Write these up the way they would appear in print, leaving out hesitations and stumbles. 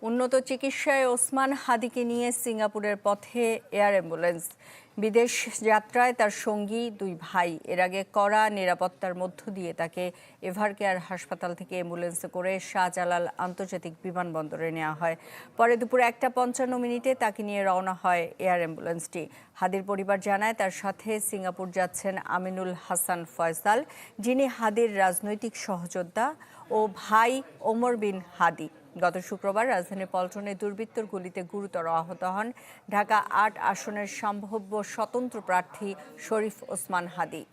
উন্নত চিকিৎসায় ওসমান হাদিকে নিয়ে সিঙ্গাপুরের পথে এয়ার অ্যাম্বুলেন্স। বিদেশ যাত্রায় তার সঙ্গী দুই ভাই। এর আগে কড়া নিরাপত্তার মধ্য দিয়ে তাকে এভারকেয়ার হাসপাতাল থেকে অ্যাম্বুলেন্সে করে শাহজালাল আন্তর্জাতিক বিমানবন্দরে নেওয়া হয়। পরে দুপুর 1:55 তাকে নিয়ে রওনা হয় এয়ার অ্যাম্বুলেন্সটি। হাদির পরিবার জানায় তার সাথে সিঙ্গাপুর যাচ্ছেন আমিনুল হাসান ফয়সাল, যিনি হাদির রাজনৈতিক সহযোদ্ধা, ও ভাই ওমর বিন হাদি। গত শুক্রবার রাজধানীর পল্টনে দুর্বৃত্তর গুলিতে গুরুতর আহত হন ঢাকা ৮ আসনের সম্ভাব্য স্বতন্ত্র প্রার্থী শরীফ ওসমান হাদি।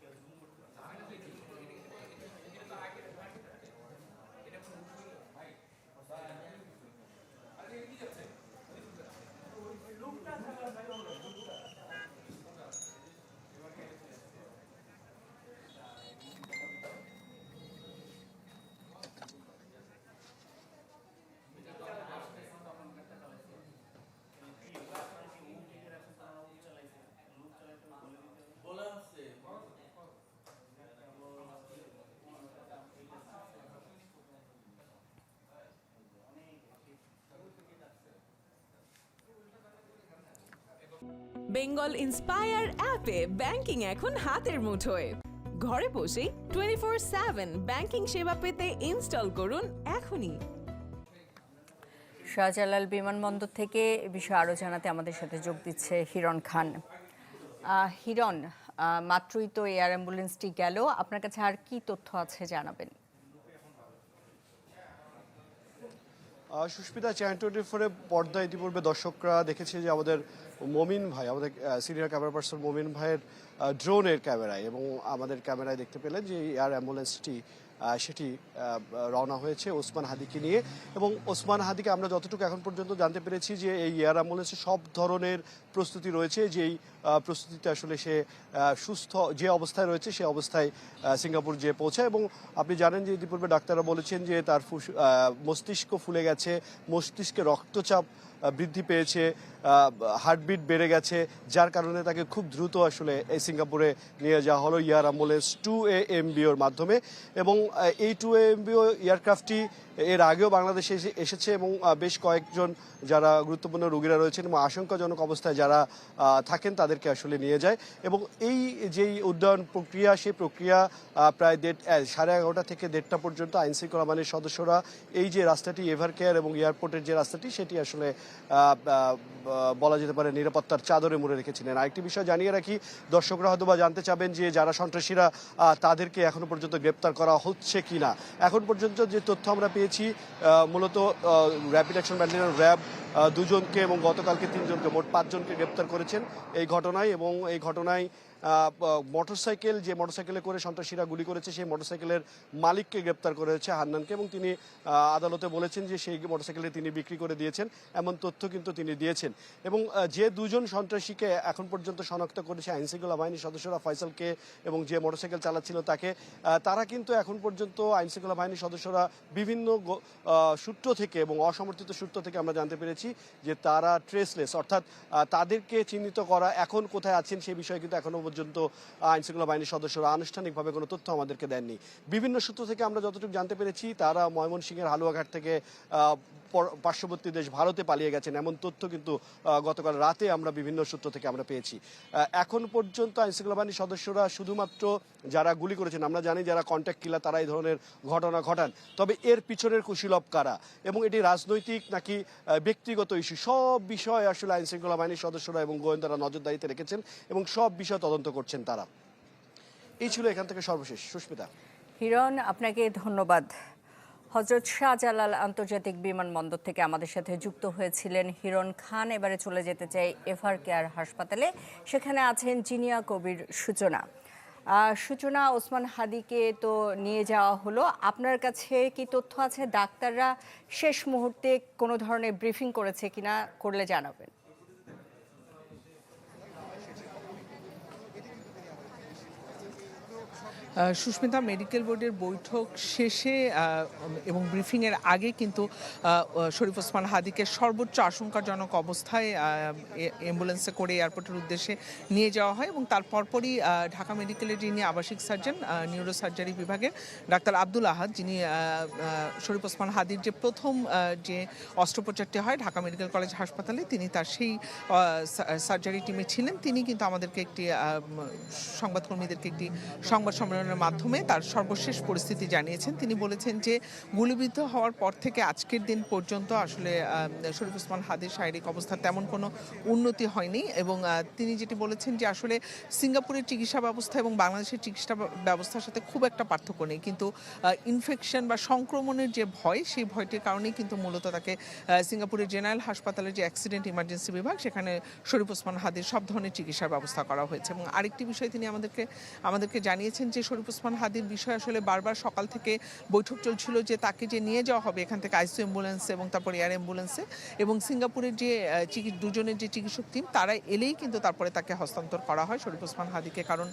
বেঙ্গল ইন্সপায়ার অ্যাপে ব্যাংকিং এখন হাতের মুঠোয়। ঘরে বসেই 24/7 ব্যাংকিং সেবা পেতে ইনস্টল করুন এখনই। শাহজালাল বিমানবন্দর থেকে এ বিষয়ে আরও জানাতে আমাদের সাথে যোগ দিচ্ছে হিরণ খান। হিরণ, মাত্রই তো এয়ার অ্যাম্বুলেন্সটি গেল, আপনার কাছে আর কি তথ্য আছে জানাবেন। সুস্মিতা, চ্যানেল 24-এ পর্দা ইতিপূর্বে দর্শকরা দেখেছে যে আমাদের মমিন ভাই, আমাদের সিনিয়র ক্যামেরা পার্সন মমিন ভাইয়ের ড্রোনের ক্যামেরায় এবং আমাদের ক্যামেরায় দেখতে পেলেন যে এয়ার অ্যাম্বুলেন্সটি সেটি রওনা হয়েছে ওসমান হাদিকে নিয়ে। এবং ওসমান হাদিকে আমরা যতটুকু এখন পর্যন্ত জানতে পেরেছি যে এই এয়ার অ্যাম্বুলেন্সে সব ধরনের প্রস্তুতি রয়েছে, যেই প্রস্তুতিতে আসলে সে সুস্থ যে অবস্থায় রয়েছে সে অবস্থায় সিঙ্গাপুর যেয়ে পৌঁছায়। এবং আপনি জানেন যে ইতিপূর্বে ডাক্তাররা বলেছেন যে তার মস্তিষ্ক ফুলে গেছে, মস্তিষ্কে রক্তচাপ বৃদ্ধি পেয়েছে, হার্টবিট বেড়ে গেছে, যার কারণে তাকে খুব দ্রুত আসলে এই সিঙ্গাপুরে নিয়ে যাওয়া হলো এয়ার অ্যাম্বুলেন্স 2AMBOর মাধ্যমে। এবং এই 2AMBO এয়ারক্রাফটটি এর আগেও বাংলাদেশে এসেছে এবং বেশ কয়েকজন যারা গুরুত্বপূর্ণ রোগীরা রয়েছেন এবং আশঙ্কাজনক অবস্থায় যারা থাকেন তাদেরকে আসলে নিয়ে যায়। এবং এই যেই উড্ডয়ন প্রক্রিয়া, সেই প্রক্রিয়া প্রায় 11:30 থেকে 1:30 পর্যন্ত আইনশৃঙ্খলা বাহিনীর সদস্যরা এই যে রাস্তাটি এভারকেয়ার এবং এয়ারপোর্টের যে রাস্তাটি সেটি আসলে বলা যেতে পারে নিরাপত্তার চাদরে মুড়ে রেখেছিলেন। আরেকটি বিষয় জানিয়ে রাখি, দর্শকরা হয়তো বা জানতে চাবেন যে যারা সন্ত্রাসীরা তাদেরকে এখনো পর্যন্ত গ্রেপ্তার করা হচ্ছে কিনা। এখন পর্যন্ত যে তথ্য আমরা পেয়েছি, মূলত র্যাপিড অ্যাকশন ব্যাটালিয়নের র্যাব 2জনকে এবং গতকালকে 3জনকে, মোট 5জনকে গ্রেপ্তার করেছেন এই ঘটনায়। এবং এই ঘটনায় যে মোটরসাইকেলে করে সন্ত্রাসীরা গুলি করেছে সেই মোটরসাইকেলের মালিককে গ্রেপ্তার করেছে, হান্নানকে। এবং তিনি আদালতে বলেছেন যে সেই মোটরসাইকেলে তিনি বিক্রি করে দিয়েছেন, এমন তথ্য কিন্তু তিনি দিয়েছেন। এবং যে 2জন সন্ত্রাসীকে এখন পর্যন্ত শনাক্ত করেছে আইনশৃঙ্খলা বাহিনীর সদস্যরা, ফয়সালকে এবং যে মোটরসাইকেল চালাচ্ছিল তাকে, তারা কিন্তু এখন পর্যন্ত আইনশৃঙ্খলা বাহিনীর সদস্যরা বিভিন্ন সূত্র থেকে এবং অসমর্থিত সূত্র থেকে আমরা জানতে পেরেছি যে তারা ট্রেসলেস, অর্থাৎ তাদেরকে চিহ্নিত করা এখন কোথায় আছেন সেই বিষয়ে কিন্তু এখনো পর্যন্ত আইনশৃঙ্খলা বাহিনীর সদস্যরা আনুষ্ঠানিকভাবে কোনো তথ্য আমাদেরকে দেননি। বিভিন্ন সূত্র থেকে আমরা যতটুকু জানতে পেরেছি তারা ময়মনসিংহের হালুয়াঘাট থেকে পার্শ্ববর্তী দেশ ভারতে পালিয়ে গেছেন, এমন তথ্য কিন্তু গতকাল রাতে আমরা বিভিন্ন সূত্র থেকে আমরা পেয়েছি। এখন পর্যন্ত আইনশৃঙ্খলা বাহিনীর সদস্যরা শুধুমাত্র যারা গুলি করেছেন, আমরা জানি যারা কন্ট্যাক্ট কিলার তারা এই ধরনের ঘটনা ঘটান, তবে এর পিছনের কুশীলব কারা এবং এটি রাজনৈতিক নাকি ব্যক্তিগত ইস্যু, সব বিষয় আসলে আইনশৃঙ্খলা বাহিনীর সদস্যরা এবং গোয়েন্দারা নজরদারিতে রেখেছেন এবং সব বিষয় তদন্ত করছেন তারা। এই ছিল এখান থেকে সর্বশেষ। সুস্মিতা। হিরণ, আপনাকে ধন্যবাদ। হযরত শাহজালাল আন্তর্জাতিক বিমানবন্দর থেকে আমাদের সাথে যুক্ত হয়েছিলেন হিরণ খান। এবারে চলে যেতে চাই এভারকেয়ার হাসপাতালে, সেখানে আছেন জিনিয়া কবির সূচনা। সূচনা, ওসমান হাদিকে তো নিয়ে যাওয়া হলো, আপনার কাছে কি তথ্য আছে ডাক্তাররা শেষ মুহূর্তে কোনো ধরনের ব্রিফিং করেছে কিনা, করলে জানাবেন। সুস্মিতা, মেডিকেল বোর্ডের বৈঠক শেষে এবং ব্রিফিংয়ের আগে কিন্তু শরীফ ওসমান হাদিকে সর্বোচ্চ আশঙ্কাজনক অবস্থায় অ্যাম্বুলেন্সে করে এয়ারপোর্টের উদ্দেশ্যে নিয়ে যাওয়া হয় এবং তার পরপরই ঢাকা মেডিকেলের যিনি আবাসিক সার্জন নিউরো সার্জারি বিভাগের ডাক্তার আব্দুল আহাদ, যিনি শরীফ ওসমান হাদির যে প্রথম যে অস্ত্রোপচারটি হয় ঢাকা মেডিকেল কলেজ হাসপাতালে, তিনি তার সেই সার্জারি টিমে ছিলেন। তিনি কিন্তু আমাদেরকে একটি সংবাদকর্মীদেরকে একটি সংবাদ সম্মেলনের মাধ্যমে তার সর্বশেষ পরিস্থিতি জানিয়েছেন। তিনি বলেছেন যে গুলিবিদ্ধ হওয়ার পর থেকে আজকের দিন পর্যন্ত আসলে শরীফ ওসমান হাদির শারীরিক অবস্থা তেমন কোনো উন্নতি হয়নি এবং তিনি যেটি বলেছেন যে আসলে সিঙ্গাপুরের চিকিৎসা ব্যবস্থা এবং বাংলাদেশের চিকিৎসা ব্যবস্থার সাথে খুব একটা পার্থক্য নেই, কিন্তু ইনফেকশন বা সংক্রমণের যে ভয়, সেই ভয়টির কারণেই কিন্তু মূলত তাকে সিঙ্গাপুরের জেনারেল হাসপাতালের যে অ্যাক্সিডেন্ট ইমার্জেন্সি বিভাগ, সেখানে শরীফ ওসমান হাদির সব ধরনের চিকিৎসার ব্যবস্থা করা হয়েছে। এবং আরেকটি বিষয় তিনি আমাদেরকে জানিয়েছেন যে শরীফ ওসমান হাদির বিষয়ে আসলে বারবার সকাল থেকে বৈঠক চলছিল যে তাকে যে নিয়ে যাওয়া হবে এখান থেকে আইসিইউ অ্যাম্বুলেন্সে এবং তারপর এয়ার অ্যাম্বুলেন্সে, এবং সিঙ্গাপুরের যে দুজনের যে চিকিৎসক টিম তারা এলেই কিন্তু তারপরে তাকে হস্তান্তর করা হয় শরীফ ওসমান হাদিকে, কারণ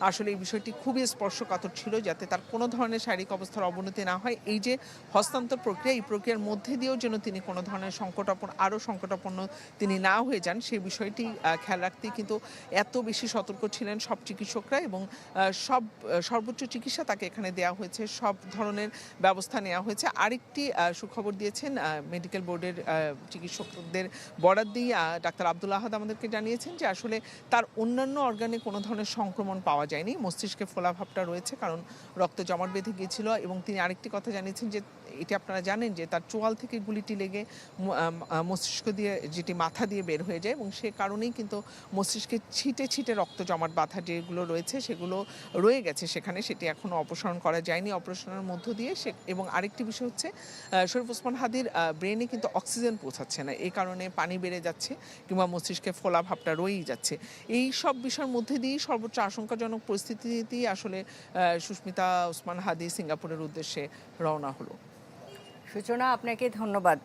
আসলে এই বিষয়টি খুবই স্পর্শকাতর ছিল যাতে তার কোনো ধরনের শারীরিক অবস্থার অবনতি না হয়। এই যে হস্তান্তর প্রক্রিয়া, এই প্রক্রিয়ার মধ্যে দিয়েও যেন তিনি কোনো ধরনের আরও সংকটাপন্ন তিনি না হয়ে যান, সেই বিষয়টি খেয়াল রাখতেই কিন্তু এত বেশি সতর্ক ছিলেন সব চিকিৎসকরা এবং সর্বোচ্চ চিকিৎসা তাকে এখানে দেওয়া হয়েছে, সব ধরনের ব্যবস্থা নেওয়া হয়েছে। আরেকটি সুখবর দিয়েছেন মেডিকেল বোর্ডের চিকিৎসকদের বরাদ দিয়ে ডাক্তার আব্দুল আহাদ আমাদেরকে জানিয়েছেন যে আসলে তার অন্যান্য অর্গানে কোনো ধরনের সংক্রমণ পাওয়া যায়নি, মস্তিষ্কে ফোলাভাবটা রয়েছে কারণ রক্ত জমাট বেঁধে গিয়েছিল। এবং তিনি আরেকটি কথা জানিয়েছেন যে এটি আপনারা জানেন যে তার চোয়াল থেকে গুলিটি লেগে মস্তিষ্ক দিয়ে যেটি মাথা দিয়ে বের হয়ে যায় এবং সে কারণেই কিন্তু মস্তিষ্কে ছিটে ছিটে রক্ত জমাট বাঁধা যেগুলো রয়েছে সেগুলো রয়ে গেছে সেখানে, সেটি এখনও অপসারণ করা যায়নি অপারেশনের মধ্য দিয়ে। এবং আরেকটি বিষয় হচ্ছে শরীফ ওসমান হাদির ব্রেনে কিন্তু অক্সিজেন পৌঁছাচ্ছে না, এই কারণে পানি বেড়ে যাচ্ছে কিংবা মস্তিষ্কে ফোলা ভাবটা রয়েই যাচ্ছে। এই সব বিষয়ের মধ্যে দিয়েই সর্বোচ্চ আশঙ্কাজনক পরিস্থিতিতেই আসলে সুস্মিতা ওসমান হাদি সিঙ্গাপুরের উদ্দেশ্যে রওনা হলো। সূচনা, আপনাকে ধন্যবাদ।